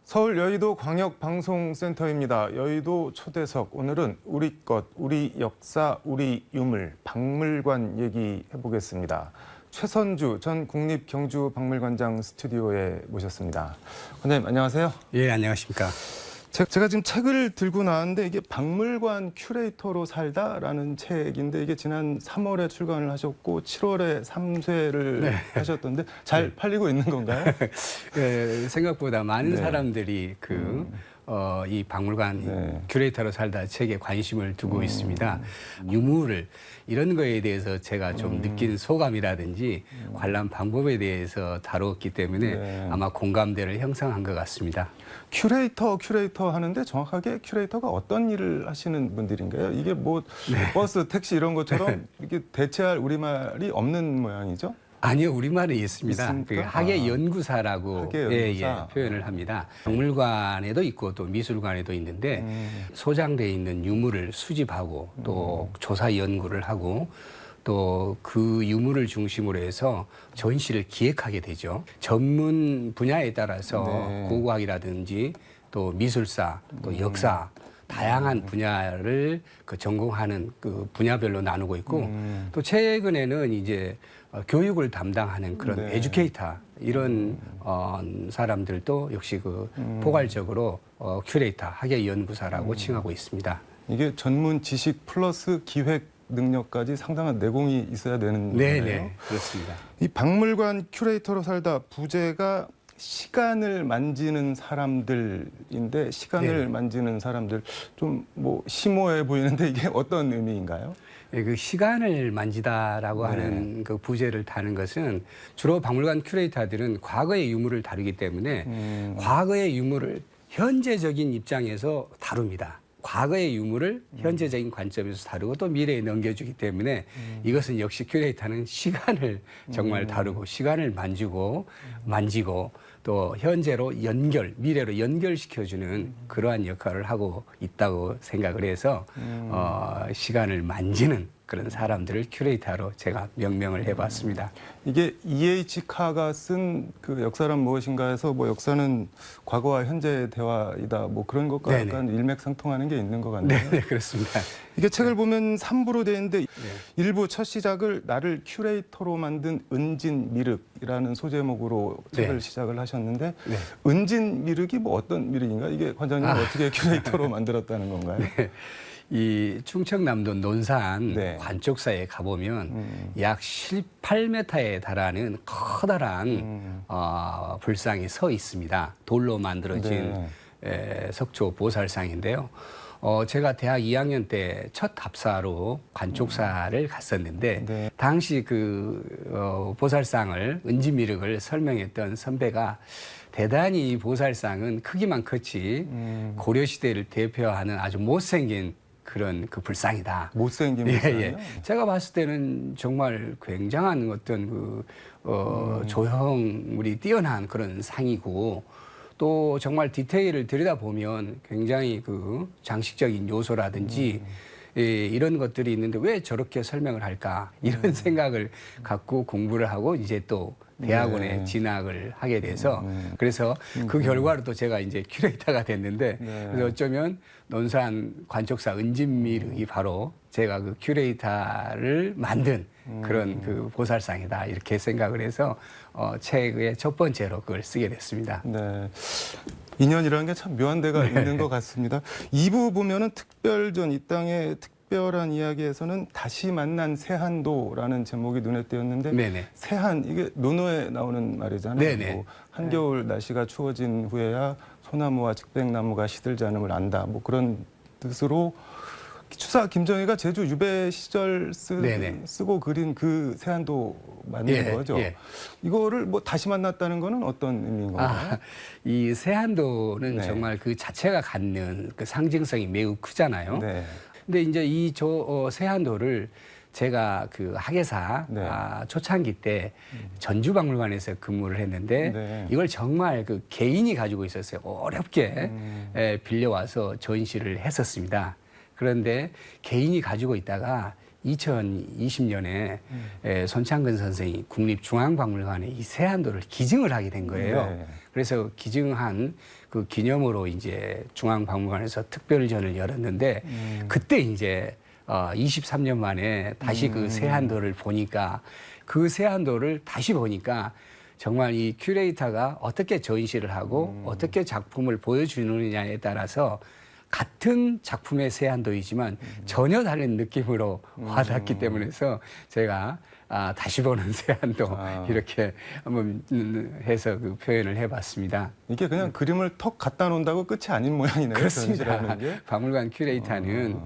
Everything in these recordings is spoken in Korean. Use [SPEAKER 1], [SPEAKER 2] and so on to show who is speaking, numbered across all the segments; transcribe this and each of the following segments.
[SPEAKER 1] 서울 여의도 광역방송센터입니다. 여의도 초대석, 오늘은 우리 것, 우리 역사, 우리 유물, 박물관 얘기해보겠습니다. 최선주 전 국립경주박물관장 스튜디오에 모셨습니다. 관장님 안녕하세요.
[SPEAKER 2] 예, 안녕하십니까.
[SPEAKER 1] 제가 지금 책을 들고 나왔는데 이게 박물관 큐레이터로 살다라는 책인데 이게 지난 3월에 출간을 하셨고 7월에 3쇄를 하셨던데 잘 팔리고 있는 건가요?
[SPEAKER 2] 예, 생각보다 많은
[SPEAKER 1] 네.
[SPEAKER 2] 사람들이 이 박물관 큐레이터로 살다 책에 관심을 두고 있습니다. 유물을 이런 거에 대해서 제가 좀 느낀 소감이라든지 관람 방법에 대해서 다뤘기 때문에 아마 공감대를 형성한 것 같습니다.
[SPEAKER 1] 큐레이터 하는데 정확하게 큐레이터가 어떤 일을 하시는 분들인가요? 이게 뭐 버스, 택시 이런 것처럼 이게 대체할 우리말이 없는 모양이죠?
[SPEAKER 2] 아니요, 우리말에 있습니다. 그
[SPEAKER 1] 있습니까?
[SPEAKER 2] 학예연구사라고
[SPEAKER 1] 학예연구사.
[SPEAKER 2] 표현을 합니다. 박물관에도 있고 또 미술관에도 있는데 소장돼 있는 유물을 수집하고 또 조사 연구를 하고 또 그 유물을 중심으로 해서 전시를 기획하게 되죠. 전문 분야에 따라서 고고학이라든지 또 미술사, 또 역사 다양한 분야를 전공하는 그 분야별로 나누고 있고 또 최근에는 이제 교육을 담당하는 그런 에듀케이터 이런 사람들도 역시 포괄적으로 큐레이터, 학예연구사라고 칭하고 있습니다.
[SPEAKER 1] 이게 전문 지식 플러스 기획 능력까지 상당한 내공이 있어야 되는 거예요.
[SPEAKER 2] 네, 그렇습니다.
[SPEAKER 1] 이 박물관 큐레이터로 살다 부제가 시간을 만지는 사람들인데 시간을 만지는 사람들 좀 뭐 심오해 보이는데 이게 어떤 의미인가요?
[SPEAKER 2] 네, 그 시간을 만지다라고 하는 그 부제를 다는 것은 주로 박물관 큐레이터들은 과거의 유물을 다루기 때문에 과거의 유물을 현재적인 입장에서 다룹니다. 과거의 유물을 현재적인 관점에서 다루고 또 미래에 넘겨주기 때문에 이것은 역시 큐레이터는 시간을 정말 다루고 시간을 만지고 또 현재로 미래로 연결시켜주는 그러한 역할을 하고 있다고 생각을 해서 시간을 만지는 그런 사람들을 큐레이터로 제가 명명을 해봤습니다.
[SPEAKER 1] 이게 E.H. 카가 쓴 그 역사란 무엇인가에서 뭐 역사는 과거와 현재의 대화이다 뭐 그런 것과 약간 일맥상통하는 게 있는 것 같네요.
[SPEAKER 2] 네, 그렇습니다.
[SPEAKER 1] 이게 책을 보면 3부로 되어 있는데 일부 첫 시작을 나를 큐레이터로 만든 은진미륵이라는 소제목으로 책을 시작을 하셨는데 은진미륵이 뭐 어떤 미륵인가? 이게 관장님 어떻게 큐레이터로 만들었다는 건가요?
[SPEAKER 2] 이 충청남도 논산 관쪽사에 가보면 약 18m에 달하는 커다란 불상이 서 있습니다. 돌로 만들어진 석조 보살상인데요. 제가 대학 2학년 때 첫 답사로 관쪽사를 갔었는데 당시 그 보살상을 은진미륵을 설명했던 선배가 대단히 이 보살상은 크기만 컸지 고려시대를 대표하는 아주 못생긴 그런 그 불상이다.
[SPEAKER 1] 못생긴 불상이요?
[SPEAKER 2] 제가 봤을 때는 정말 굉장한 어떤 조형물이 뛰어난 그런 상이고 또 정말 디테일을 들여다보면 굉장히 그 장식적인 요소라든지 이런 것들이 있는데 왜 저렇게 설명을 할까 이런 생각을 갖고 공부를 하고 이제 또 대학원에 진학을 하게 돼서 그래서 그 결과로 또 제가 이제 큐레이터가 됐는데 그래서 어쩌면 논산 관쪽사 은진미륵이 바로 제가 그 큐레이터를 만든 그런 그 보살상이다 이렇게 생각을 해서 책의 첫 번째로 그걸 쓰게 됐습니다.
[SPEAKER 1] 네. 인연이라는 게 참 묘한 데가 있는 것 같습니다. 2부 보면은 특별전 이 땅의 특별한 이야기에서는 다시 만난 세한도라는 제목이 눈에 띄었는데 세한 이게 논어에 나오는 말이잖아요. 뭐 한겨울 날씨가 추워진 후에야 소나무와 직백나무가 시들지 않음을 안다. 뭐 그런 뜻으로 추사 김정희가 제주 유배 시절 쓰고 그린 그 세한도 맞는 거죠. 이거를 뭐 다시 만났다는 거는 어떤 의미인 건가요?
[SPEAKER 2] 이 세한도는 정말 그 자체가 갖는 그 상징성이 매우 크잖아요. 근데 이제 이 세한도를 제가 그 학예사 초창기 때 전주박물관에서 근무를 했는데 이걸 정말 그 개인이 가지고 있었어요. 어렵게 빌려와서 전시를 했었습니다. 그런데 개인이 가지고 있다가 2020년에 손창근 선생이 국립중앙박물관에 이 세안도를 기증을 하게 된 거예요.
[SPEAKER 1] 네.
[SPEAKER 2] 그래서 기증한 그 기념으로 이제 중앙박물관에서 특별전을 열었는데 그때 이제 23년 만에 다시 그 세안도를 보니까 그 세안도를 다시 보니까 정말 이 큐레이터가 어떻게 전시를 하고 어떻게 작품을 보여주느냐에 따라서 같은 작품의 세안도이지만 전혀 다른 느낌으로 와닿기 때문에서 제가 다시 보는 세안도 이렇게 한번 해서 그 표현을 해봤습니다.
[SPEAKER 1] 이게 그냥 그림을 턱 갖다 놓는다고 끝이 아닌 모양이네요.
[SPEAKER 2] 그렇습니다.
[SPEAKER 1] 전시라는 게.
[SPEAKER 2] 박물관 큐레이터는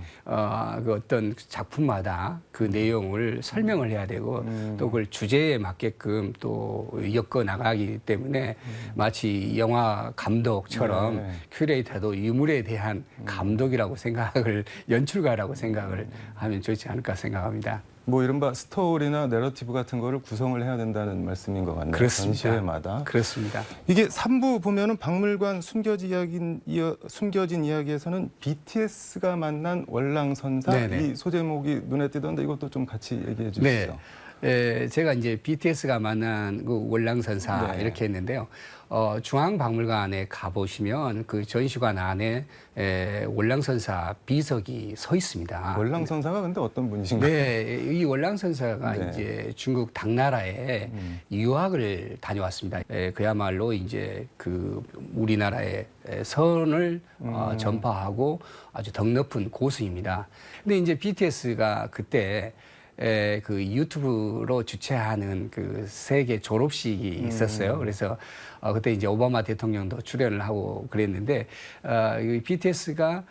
[SPEAKER 2] 그 어떤 작품마다 그 내용을 설명을 해야 되고 또 그걸 주제에 맞게끔 또 엮어 나가기 때문에 마치 영화 감독처럼
[SPEAKER 1] 네.
[SPEAKER 2] 큐레이터도 유물에 대한 감독이라고 생각을 연출가라고 생각을 하면 좋지 않을까 생각합니다.
[SPEAKER 1] 뭐 이른바 스토리나 내러티브 같은 거를 구성을 해야 된다는 말씀인 것 같네요.
[SPEAKER 2] 그렇습니다.
[SPEAKER 1] 전시회마다.
[SPEAKER 2] 그렇습니다.
[SPEAKER 1] 이게 3부 보면은 박물관 숨겨진 이야기에서는 BTS가 만난 월랑선사
[SPEAKER 2] 네네.
[SPEAKER 1] 이 소제목이 눈에 띄던데 이것도 좀 같이 얘기해 주시죠.
[SPEAKER 2] 네. 제가 이제 BTS가 만난 그 월랑선사
[SPEAKER 1] 네.
[SPEAKER 2] 이렇게 했는데요. 중앙박물관에 가보시면 그 전시관 안에 월랑선사 비석이 서 있습니다.
[SPEAKER 1] 월랑선사가 근데 어떤 분이신가요?
[SPEAKER 2] 네, 이 월랑선사가
[SPEAKER 1] 네.
[SPEAKER 2] 이제 중국 당나라에 유학을 다녀왔습니다. 그야말로 이제 그 우리나라의 선을 전파하고 아주 덕높은 고수입니다. 근데 이제 BTS가 그때 그 유튜브로 주최하는 그 세계 졸업식이 있었어요. 그래서 그때 이제 오바마 대통령도 출연을 하고 그랬는데 이 BTS가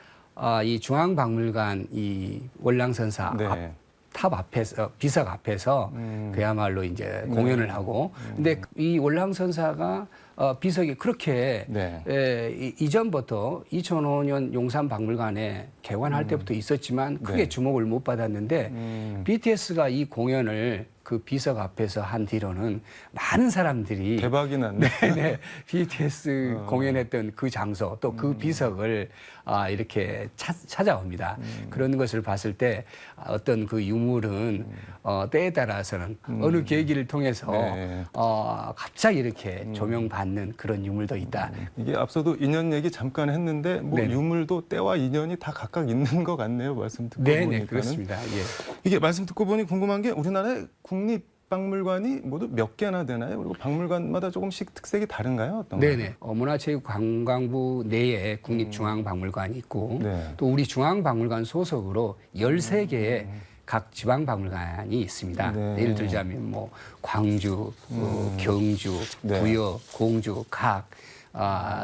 [SPEAKER 2] 이 중앙박물관 이 월랑선사
[SPEAKER 1] 네.
[SPEAKER 2] 탑 앞에서 비석 앞에서 그야말로 이제 공연을 하고 근데 이 월랑선사가 비석이 그렇게
[SPEAKER 1] 네.
[SPEAKER 2] 이전부터 2005년 용산박물관에 개관할 때부터 있었지만 크게
[SPEAKER 1] 네.
[SPEAKER 2] 주목을 못 받았는데 BTS가 이 공연을 그 비석 앞에서 한 뒤로는 많은 사람들이
[SPEAKER 1] 대박이 났네.
[SPEAKER 2] 네, BTS 공연했던 그 장소 또 그 비석을 이렇게 찾아옵니다. 그런 것을 봤을 때 어떤 그 유물은 때에 따라서는 어느 계기를 통해서
[SPEAKER 1] 네.
[SPEAKER 2] 갑자기 이렇게 조명받는 그런 유물도 있다.
[SPEAKER 1] 이게 앞서도 인연 얘기 잠깐 했는데 뭐
[SPEAKER 2] 네네.
[SPEAKER 1] 유물도 때와 인연이 다 각각 있는 것 같네요. 말씀 듣고
[SPEAKER 2] 네네
[SPEAKER 1] 보니까는.
[SPEAKER 2] 그렇습니다. 예.
[SPEAKER 1] 이게 말씀 듣고 보니 궁금한 게 우리나라의 국립박물관이 모두 몇 개나 되나요? 그리고 박물관마다 조금씩 특색이 다른가요? 어떤가요?
[SPEAKER 2] 네네. 문화체육관광부 내에 국립중앙박물관이 있고
[SPEAKER 1] 네.
[SPEAKER 2] 또 우리 중앙박물관 소속으로 13개의 각 지방박물관이 있습니다.
[SPEAKER 1] 네.
[SPEAKER 2] 예를 들자면 뭐 광주, 경주,
[SPEAKER 1] 네.
[SPEAKER 2] 부여, 공주, 각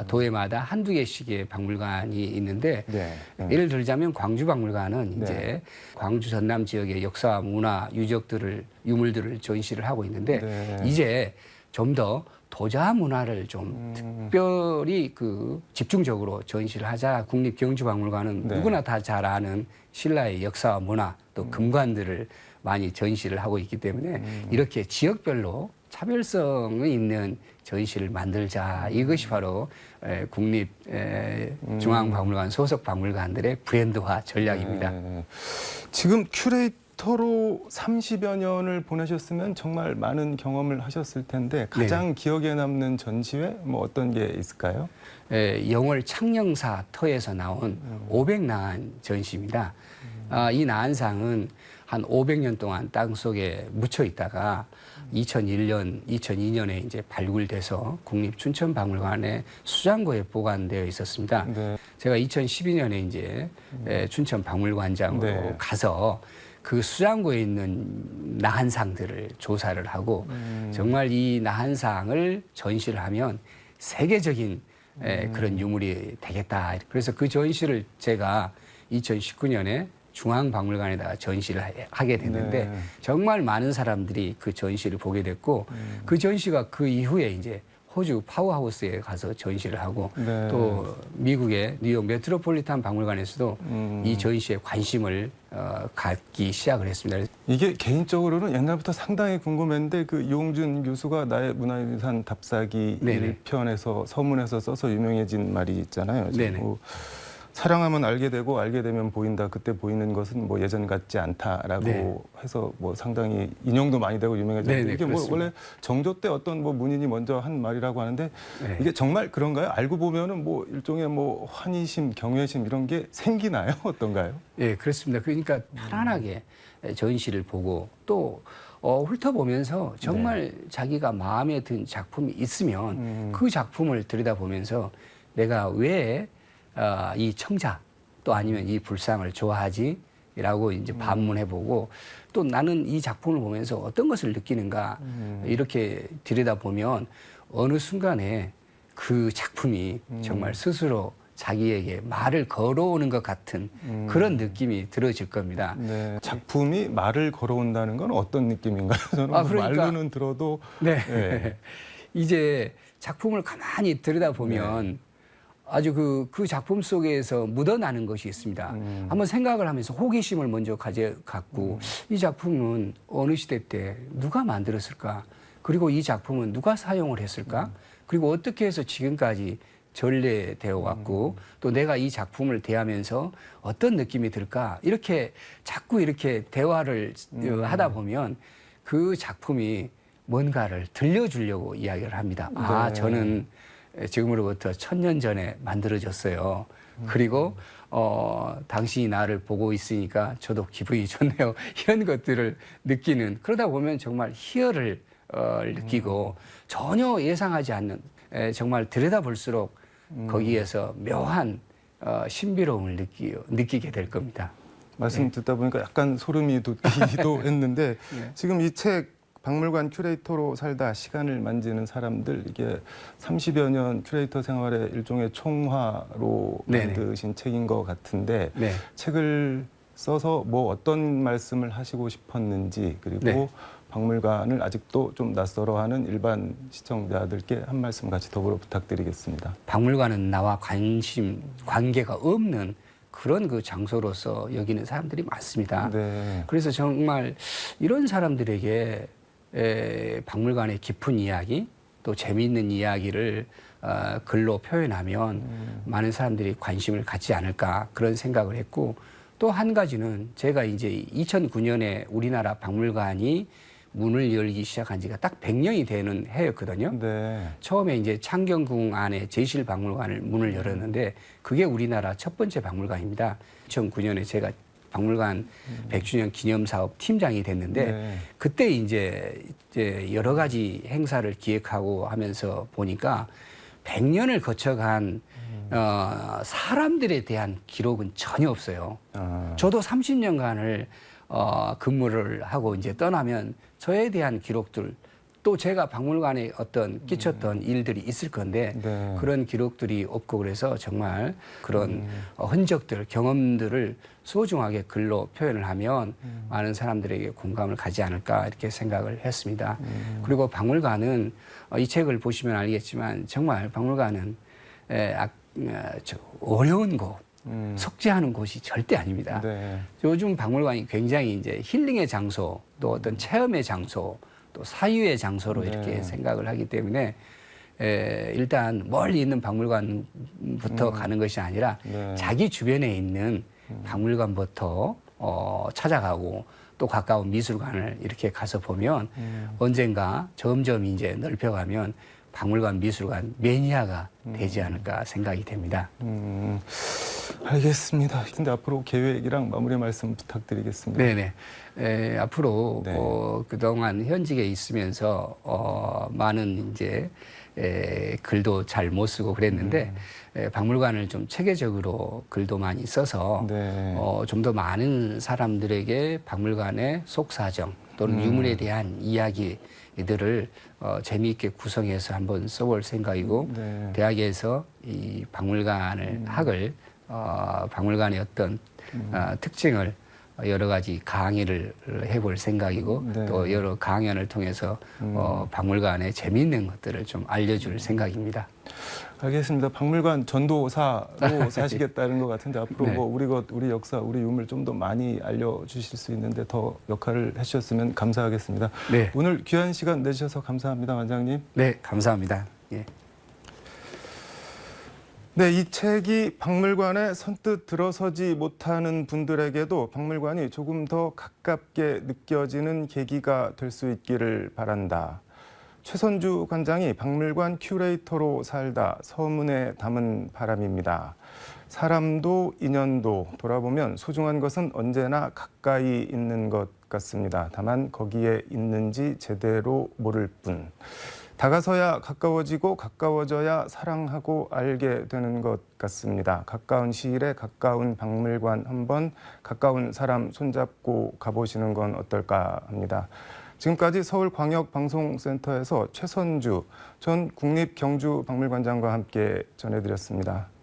[SPEAKER 2] 도에마다 한두 개씩의 박물관이 있는데
[SPEAKER 1] 네.
[SPEAKER 2] 예를 들자면 광주박물관은
[SPEAKER 1] 네.
[SPEAKER 2] 이제 광주 전남 지역의 역사, 문화, 유물들을 전시를 하고 있는데
[SPEAKER 1] 네.
[SPEAKER 2] 이제 좀 더 도자 문화를 좀 특별히 그 집중적으로 전시를 하자. 국립경주박물관은
[SPEAKER 1] 네.
[SPEAKER 2] 누구나 다 잘 아는 신라의 역사와 문화 또 금관들을 많이 전시를 하고 있기 때문에 이렇게 지역별로 차별성이 있는 전시를 만들자. 이것이 바로 국립중앙박물관 소속 박물관들의 브랜드화 전략입니다.
[SPEAKER 1] 네. 지금 큐레이터로 30여 년을 보내셨으면 정말 많은 경험을 하셨을 텐데 가장 기억에 남는 전시회 뭐 어떤 게 있을까요?
[SPEAKER 2] 영월 창녕사 터에서 나온 500난 전시입니다. 이 난상은 한 500년 동안 땅속에 묻혀 있다가 2002년에 이제 발굴돼서 국립춘천박물관의 수장고에 보관되어 있었습니다.
[SPEAKER 1] 네.
[SPEAKER 2] 제가 2012년에 이제 춘천박물관장으로
[SPEAKER 1] 네.
[SPEAKER 2] 가서 그 수장고에 있는 나한상들을 조사를 하고 정말 이 나한상을 전시를 하면 세계적인 그런 유물이 되겠다. 그래서 그 전시를 제가 2019년에 중앙박물관에다가 전시를 하게 됐는데
[SPEAKER 1] 네.
[SPEAKER 2] 정말 많은 사람들이 그 전시를 보게 됐고 그 전시가 그 이후에 이제 호주 파워하우스에 가서 전시를 하고
[SPEAKER 1] 네.
[SPEAKER 2] 또 미국의 뉴욕 메트로폴리탄 박물관에서도 이 전시에 관심을 갖기 시작을 했습니다.
[SPEAKER 1] 이게 개인적으로는 옛날부터 상당히 궁금했는데 그 이용준 교수가 나의 문화유산 답사기
[SPEAKER 2] 네네.
[SPEAKER 1] 1편에서 서문에서 써서 유명해진 말이 있잖아요.
[SPEAKER 2] 네네.
[SPEAKER 1] 사랑하면 알게 되고 알게 되면 보인다. 그때 보이는 것은 뭐 예전 같지 않다라고
[SPEAKER 2] 네.
[SPEAKER 1] 해서 뭐 상당히 인용도 많이 되고 유명해졌는데
[SPEAKER 2] 네네,
[SPEAKER 1] 이게 뭐
[SPEAKER 2] 그렇습니다.
[SPEAKER 1] 원래 정조 때 어떤 뭐 문인이 먼저 한 말이라고 하는데
[SPEAKER 2] 네.
[SPEAKER 1] 이게 정말 그런가요? 알고 보면은 뭐 일종의 뭐 환희심, 경외심 이런 게 생기나요? 어떤가요?
[SPEAKER 2] 예, 그렇습니다. 그러니까 편안하게 전시를 보고 또 훑어보면서 정말 자기가 마음에 든 작품이 있으면 그 작품을 들여다보면서 내가 왜 이 청자 또 아니면 이 불상을 좋아하지? 라고 이제 반문해보고 또 나는 이 작품을 보면서 어떤 것을 느끼는가 이렇게 들여다보면 어느 순간에 그 작품이 정말 스스로 자기에게 말을 걸어오는 것 같은 그런 느낌이 들어질 겁니다.
[SPEAKER 1] 네, 작품이 말을 걸어온다는 건 어떤 느낌인가요? 저는 뭐
[SPEAKER 2] 그러니까
[SPEAKER 1] 말로는 들어도
[SPEAKER 2] 네.
[SPEAKER 1] 네.
[SPEAKER 2] 이제 작품을 가만히 들여다보면 아주 그 작품 속에서 묻어나는 것이 있습니다. 한번 생각을 하면서 호기심을 먼저 갖고 이 작품은 어느 시대 때 누가 만들었을까? 그리고 이 작품은 누가 사용을 했을까? 그리고 어떻게 해서 지금까지 전래되어 왔고 또 내가 이 작품을 대하면서 어떤 느낌이 들까? 이렇게 자꾸 이렇게 대화를 하다 보면 그 작품이 뭔가를 들려주려고 이야기를 합니다. 아, 저는 지금으로부터 1000년 전에 만들어졌어요. 그리고 당신이 나를 보고 있으니까 저도 기분이 좋네요. 이런 것들을 느끼는, 그러다 보면 정말 희열을 느끼고 전혀 예상하지 않는, 정말 들여다볼수록 거기에서 묘한 신비로움을 느끼게 될 겁니다.
[SPEAKER 1] 말씀 듣다 보니까 약간 소름이 돋기도 했는데 지금 이 책 박물관 큐레이터로 살다 시간을 만지는 사람들, 이게 30여 년 큐레이터 생활의 일종의 총화로 만드신 책인 것 같은데 책을 써서 뭐 어떤 말씀을 하시고 싶었는지, 그리고 박물관을 아직도 좀 낯설어하는 일반 시청자들께 한 말씀 같이 더불어 부탁드리겠습니다.
[SPEAKER 2] 박물관은 나와 관계가 없는 그런 그 장소로서 여기는 사람들이 많습니다.
[SPEAKER 1] 네.
[SPEAKER 2] 그래서 정말 이런 사람들에게 박물관의 깊은 이야기 또 재미있는 이야기를 글로 표현하면 많은 사람들이 관심을 갖지 않을까 그런 생각을 했고, 또 한 가지는 제가 이제 2009년에 우리나라 박물관이 문을 열기 시작한 지가 딱 100년이 되는 해였거든요.
[SPEAKER 1] 네.
[SPEAKER 2] 처음에 이제 창경궁 안에 제실박물관을 문을 열었는데 그게 우리나라 첫 번째 박물관입니다. 2009년에 제가 박물관 100주년 기념사업 팀장이 됐는데 그때 이제 여러 가지 행사를 기획하고 하면서 보니까 100년을 거쳐간 사람들에 대한 기록은 전혀 없어요. 저도 30년간을 근무를 하고 이제 떠나면 저에 대한 기록들, 또 제가 박물관에 어떤 끼쳤던 일들이 있을 건데 그런 기록들이 없고, 그래서 정말 그런 흔적들, 경험들을 소중하게 글로 표현을 하면 많은 사람들에게 공감을 가지 않을까 이렇게 생각을 했습니다. 그리고 박물관은 이 책을 보시면 알겠지만 정말 박물관은 어려운 곳, 속죄하는 곳이 절대 아닙니다. 요즘 박물관이 굉장히 이제 힐링의 장소, 또 어떤 체험의 장소, 또 사유의 장소로 이렇게 생각을 하기 때문에 일단 멀리 있는 박물관부터 가는 것이 아니라 자기 주변에 있는 박물관부터 찾아가고 또 가까운 미술관을 이렇게 가서 보면 언젠가 점점 이제 넓혀가면 박물관, 미술관 매니아가 되지 않을까 생각이 됩니다.
[SPEAKER 1] 알겠습니다. 근데 앞으로 계획이랑 마무리 말씀 부탁드리겠습니다.
[SPEAKER 2] 네네. 앞으로 그동안 현직에 있으면서 많은 이제 글도 잘 못 쓰고 그랬는데 박물관을 좀 체계적으로 글도 많이 써서 좀 더 많은 사람들에게 박물관의 속사정 또는 유물에 대한 이야기들을 재미있게 구성해서 한번 써볼 생각이고, 대학에서 이 박물관을 학을 박물관의 어떤 특징을 여러 가지 강의를 해볼 생각이고 또 여러 강연을 통해서 박물관의 재미있는 것들을 좀 알려줄 생각입니다.
[SPEAKER 1] 알겠습니다. 박물관 전도사로 사시겠다는 것 같은데 앞으로 뭐 우리 역사, 우리 유물 좀 더 많이 알려주실 수 있는데 더 역할을 해주셨으면 감사하겠습니다. 오늘 귀한 시간 내주셔서 감사합니다, 원장님.
[SPEAKER 2] 네, 감사합니다. 예.
[SPEAKER 1] 네, 이 책이 박물관에 선뜻 들어서지 못하는 분들에게도 박물관이 조금 더 가깝게 느껴지는 계기가 될 수 있기를 바란다. 최선주 관장이 박물관 큐레이터로 살다 서문에 담은 바람입니다. 사람도 인연도 돌아보면 소중한 것은 언제나 가까이 있는 것 같습니다. 다만 거기에 있는지 제대로 모를 뿐. 다가서야 가까워지고 가까워져야 사랑하고 알게 되는 것 같습니다. 가까운 시일에 가까운 박물관 한번 가까운 사람 손잡고 가보시는 건 어떨까 합니다. 지금까지 서울광역방송센터에서 최선주 전 국립경주박물관장과 함께 전해드렸습니다.